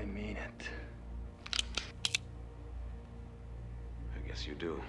I mean it. I guess you do.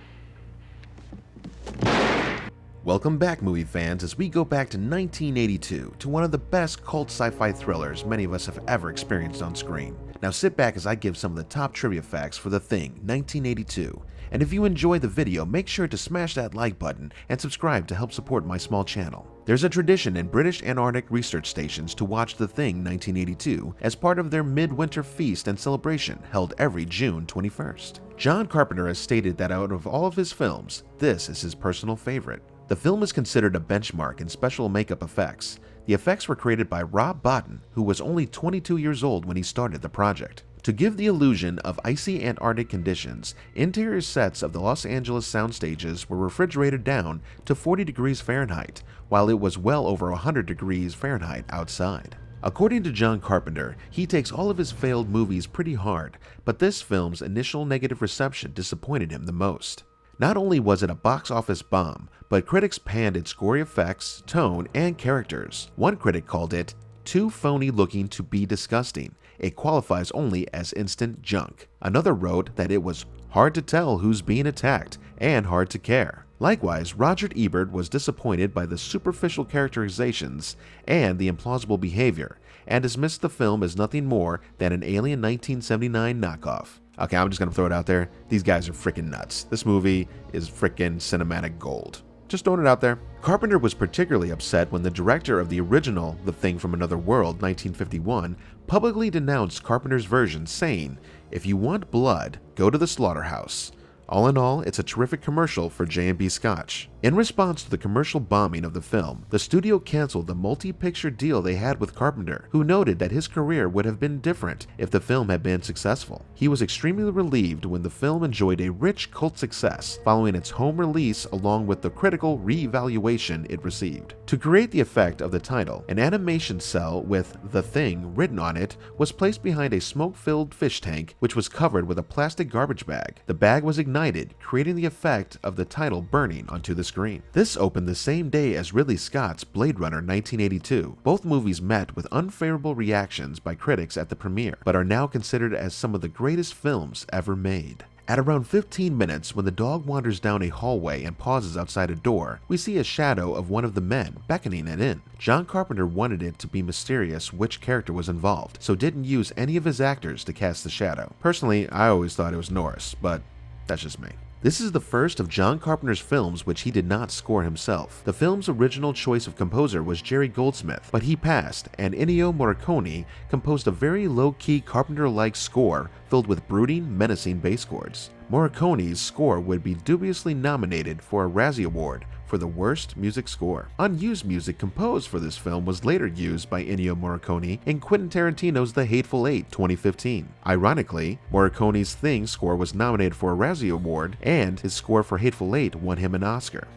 Welcome back, movie fans, as we go back to 1982 to one of the best cult sci-fi thrillers many of us have ever experienced on screen. Now sit back as I give some of the top trivia facts for The Thing, 1982. And if you enjoyed the video, make sure to smash that like button and subscribe to help support my small channel. There's a tradition in British Antarctic research stations to watch The Thing 1982 as part of their midwinter feast and celebration held every June 21st. John Carpenter has stated that out of all of his films, this is his personal favorite. The film is considered a benchmark in special makeup effects. The effects were created by Rob Bottin, who was only 22 years old when he started the project. To give the illusion of icy Antarctic conditions, interior sets of the Los Angeles sound stages were refrigerated down to 40 degrees Fahrenheit, while it was well over 100 degrees Fahrenheit outside. According to John Carpenter, he takes all of his failed movies pretty hard, but this film's initial negative reception disappointed him the most. Not only was it a box office bomb, but critics panned its gory effects, tone, and characters. One critic called it too phony looking to be disgusting. It qualifies only as instant junk. Another wrote that it was hard to tell who's being attacked and hard to care. Likewise, Roger Ebert was disappointed by the superficial characterizations and the implausible behavior, and dismissed the film as nothing more than an Alien 1979 knockoff. Okay, I'm just gonna throw it out there. These guys are freaking nuts. This movie is freaking cinematic gold. Just throwing it out there. Carpenter was particularly upset when the director of the original The Thing from Another World, 1951, publicly denounced Carpenter's version, saying, "If you want blood, go to the slaughterhouse." All in all, it's a terrific commercial for J&B Scotch. In response to the commercial bombing of the film, the studio canceled the multi-picture deal they had with Carpenter, who noted that his career would have been different if the film had been successful. He was extremely relieved when the film enjoyed a rich cult success following its home release, along with the critical re-evaluation it received. To create the effect of the title, an animation cell with "The Thing" written on it was placed behind a smoke-filled fish tank, which was covered with a plastic garbage bag. The bag was ignited, creating the effect of the title burning onto the screen. This opened the same day as Ridley Scott's Blade Runner 1982. Both movies met with unfavorable reactions by critics at the premiere, but are now considered as some of the greatest films ever made. At around 15 minutes, when the dog wanders down a hallway and pauses outside a door, we see a shadow of one of the men beckoning it in. John Carpenter wanted it to be mysterious which character was involved, so didn't use any of his actors to cast the shadow. Personally, I always thought it was Norris, but that's just me. This is the first of John Carpenter's films which he did not score himself. The film's original choice of composer was Jerry Goldsmith, but he passed, and Ennio Morricone composed a very low-key Carpenter-like score filled with brooding, menacing bass chords. Morricone's score would be dubiously nominated for a Razzie Award for the worst music score. Unused music composed for this film was later used by Ennio Morricone in Quentin Tarantino's The Hateful Eight, 2015. Ironically, Morricone's Thing score was nominated for a Razzie Award, and his score for Hateful Eight won him an Oscar.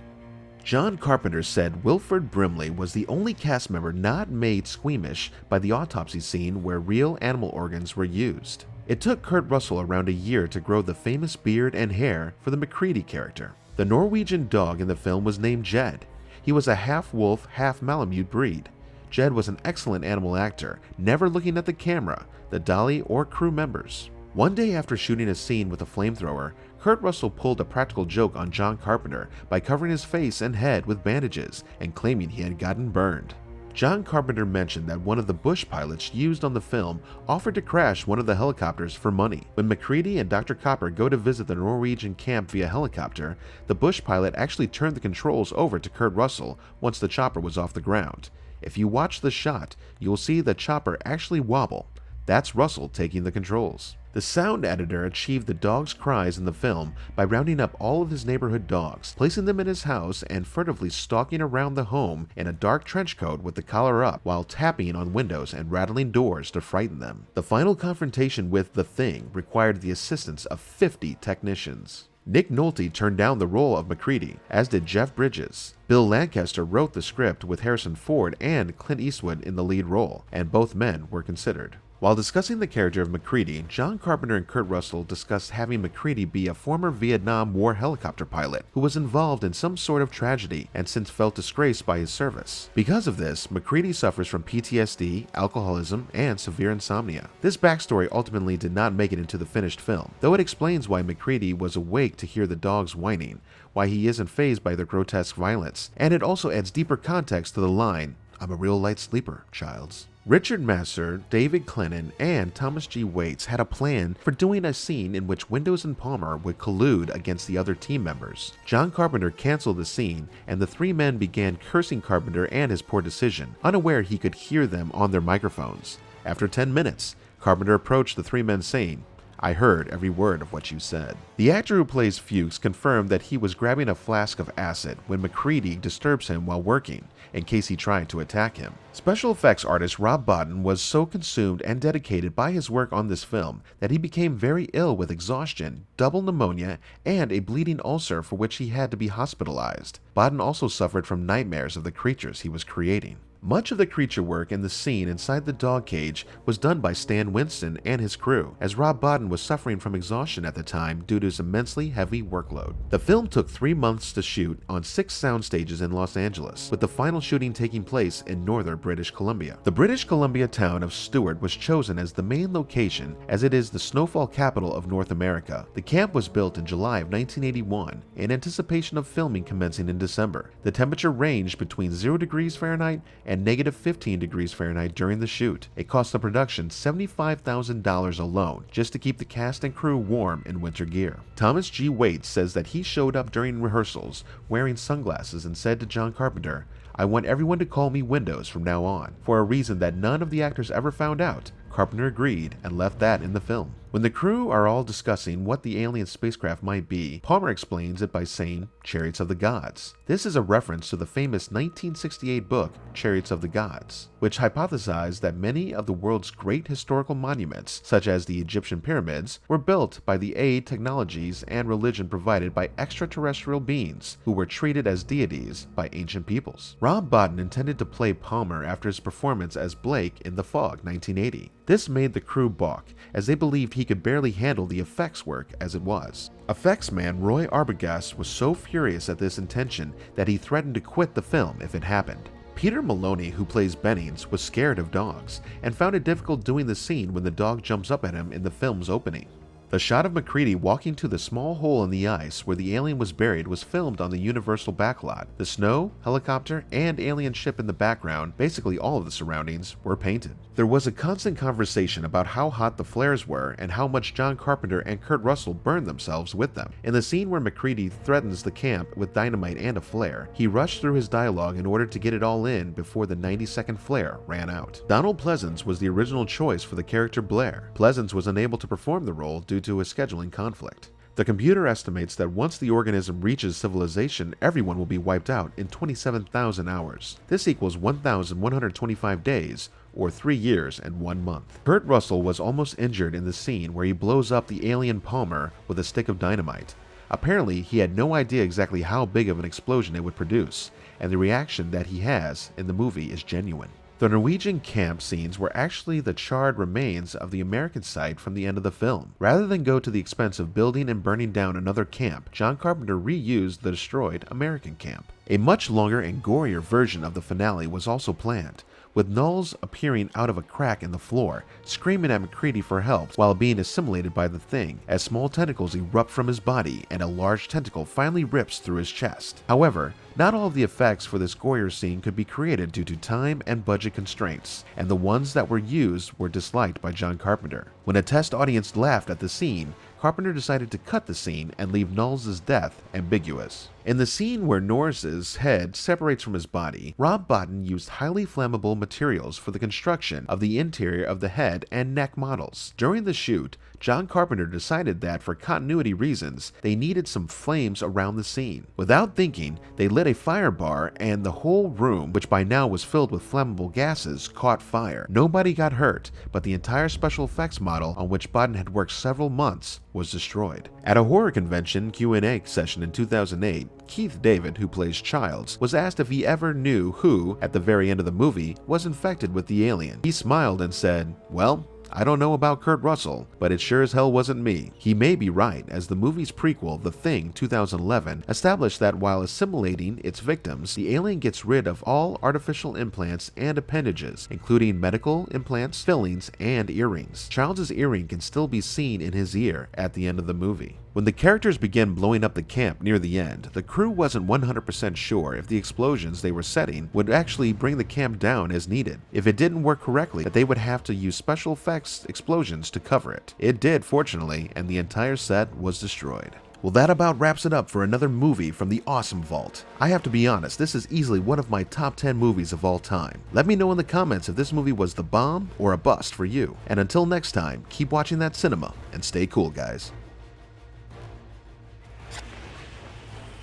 John Carpenter said Wilford Brimley was the only cast member not made squeamish by the autopsy scene where real animal organs were used. It took Kurt Russell around a year to grow the famous beard and hair for the MacReady character. The Norwegian dog in the film was named Jed. He was a half-wolf, half-Malamute breed. Jed was an excellent animal actor, never looking at the camera, the dolly, or crew members. One day after shooting a scene with a flamethrower, Kurt Russell pulled a practical joke on John Carpenter by covering his face and head with bandages and claiming he had gotten burned. John Carpenter mentioned that one of the bush pilots used on the film offered to crash one of the helicopters for money. When MacReady and Dr. Copper go to visit the Norwegian camp via helicopter, the bush pilot actually turned the controls over to Kurt Russell once the chopper was off the ground. If you watch the shot, you will see the chopper actually wobble. That's Russell taking the controls. The sound editor achieved the dog's cries in the film by rounding up all of his neighborhood dogs, placing them in his house, and furtively stalking around the home in a dark trench coat with the collar up while tapping on windows and rattling doors to frighten them. The final confrontation with The Thing required the assistance of 50 technicians. Nick Nolte turned down the role of MacReady, as did Jeff Bridges. Bill Lancaster wrote the script with Harrison Ford and Clint Eastwood in the lead role, and both men were considered. While discussing the character of MacReady, John Carpenter and Kurt Russell discussed having MacReady be a former Vietnam War helicopter pilot who was involved in some sort of tragedy and since felt disgraced by his service. Because of this, MacReady suffers from PTSD, alcoholism, and severe insomnia. This backstory ultimately did not make it into the finished film, though it explains why MacReady was awake to hear the dogs whining, why he isn't fazed by their grotesque violence, and it also adds deeper context to the line, "I'm a real light sleeper, childs." Richard Masur, David Clennon, and Thomas G. Waits had a plan for doing a scene in which Windows and Palmer would collude against the other team members. John Carpenter canceled the scene, and the three men began cursing Carpenter and his poor decision, unaware he could hear them on their microphones. After 10 minutes, Carpenter approached the three men saying, "I heard every word of what you said." The actor who plays Fuchs confirmed that he was grabbing a flask of acid when MacReady disturbs him while working, in case he tried to attack him. Special effects artist Rob Bottin was so consumed and dedicated by his work on this film that he became very ill with exhaustion, double pneumonia, and a bleeding ulcer for which he had to be hospitalized. Bottin also suffered from nightmares of the creatures he was creating. Much of the creature work in the scene inside the dog cage was done by Stan Winston and his crew, as Rob Bottin was suffering from exhaustion at the time due to his immensely heavy workload. The film took 3 months to shoot on 6 sound stages in Los Angeles, with the final shooting taking place in northern British Columbia. The British Columbia town of Stewart was chosen as the main location, as it is the snowfall capital of North America. The camp was built in July of 1981 in anticipation of filming commencing in December. The temperature ranged between 0 degrees Fahrenheit and negative 15 degrees Fahrenheit during the shoot. It cost the production $75,000 alone just to keep the cast and crew warm in winter gear. Thomas G. Waits says that he showed up during rehearsals wearing sunglasses and said to John Carpenter, "I want everyone to call me Windows from now on," for a reason that none of the actors ever found out. Carpenter agreed and left that in the film. When the crew are all discussing what the alien spacecraft might be, Palmer explains it by saying, "Chariots of the Gods." This is a reference to the famous 1968 book, Chariots of the Gods, which hypothesized that many of the world's great historical monuments, such as the Egyptian pyramids, were built by the aid, technologies, and religion provided by extraterrestrial beings who were treated as deities by ancient peoples. Rob Bottin intended to play Palmer after his performance as Blake in The Fog, 1980. This made the crew balk, as they believed he could barely handle the effects work as it was. Effects man Roy Arbogast was so furious at this intention that he threatened to quit the film if it happened. Peter Maloney, who plays Bennings, was scared of dogs, and found it difficult doing the scene when the dog jumps up at him in the film's opening. The shot of MacReady walking to the small hole in the ice where the alien was buried was filmed on the Universal backlot. The snow, helicopter, and alien ship in the background, basically all of the surroundings, were painted. There was a constant conversation about how hot the flares were and how much John Carpenter and Kurt Russell burned themselves with them. In the scene where MacReady threatens the camp with dynamite and a flare, he rushed through his dialogue in order to get it all in before the 90-second flare ran out. Donald Pleasance was the original choice for the character Blair. Pleasance was unable to perform the role due to a scheduling conflict. The computer estimates that once the organism reaches civilization, everyone will be wiped out in 27,000 hours. This equals 1,125 days, or 3 years and 1 month. Kurt Russell was almost injured in the scene where he blows up the alien Palmer with a stick of dynamite. Apparently, he had no idea exactly how big of an explosion it would produce, and the reaction that he has in the movie is genuine. The Norwegian camp scenes were actually the charred remains of the American site from the end of the film. Rather than go to the expense of building and burning down another camp, John Carpenter reused the destroyed American camp. A much longer and gorier version of the finale was also planned, with Knowles appearing out of a crack in the floor, screaming at MacReady for help while being assimilated by the Thing, as small tentacles erupt from his body and a large tentacle finally rips through his chest. However, not all of the effects for this gorier scene could be created due to time and budget constraints, and the ones that were used were disliked by John Carpenter. When a test audience laughed at the scene, Carpenter decided to cut the scene and leave Knowles' death ambiguous. In the scene where Norris's head separates from his body, Rob Bottin used highly flammable materials for the construction of the interior of the head and neck models. During the shoot, John Carpenter decided that for continuity reasons, they needed some flames around the scene. Without thinking, they lit a fire bar and the whole room, which by now was filled with flammable gases, caught fire. Nobody got hurt, but the entire special effects model on which Bottin had worked several months was destroyed. At a horror convention Q&A session in 2008, Keith David, who plays Childs, was asked if he ever knew who, at the very end of the movie, was infected with the alien. He smiled and said, "Well, I don't know about Kurt Russell, but it sure as hell wasn't me. He may be right, as the movie's prequel, The Thing 2011, established that while assimilating its victims, the alien gets rid of all artificial implants and appendages, including medical implants, fillings, and earrings. Childs' earring can still be seen in his ear at the end of the movie. When the characters began blowing up the camp near the end, the crew wasn't 100% sure if the explosions they were setting would actually bring the camp down as needed. If it didn't work correctly, that they would have to use special effects explosions to cover it. It did, fortunately, and the entire set was destroyed. Well, that about wraps it up for another movie from the Awesome Vault. I have to be honest, this is easily one of my top 10 movies of all time. Let me know in the comments if this movie was the bomb or a bust for you. And until next time, keep watching that cinema and stay cool, guys.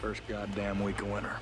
First goddamn week of winter.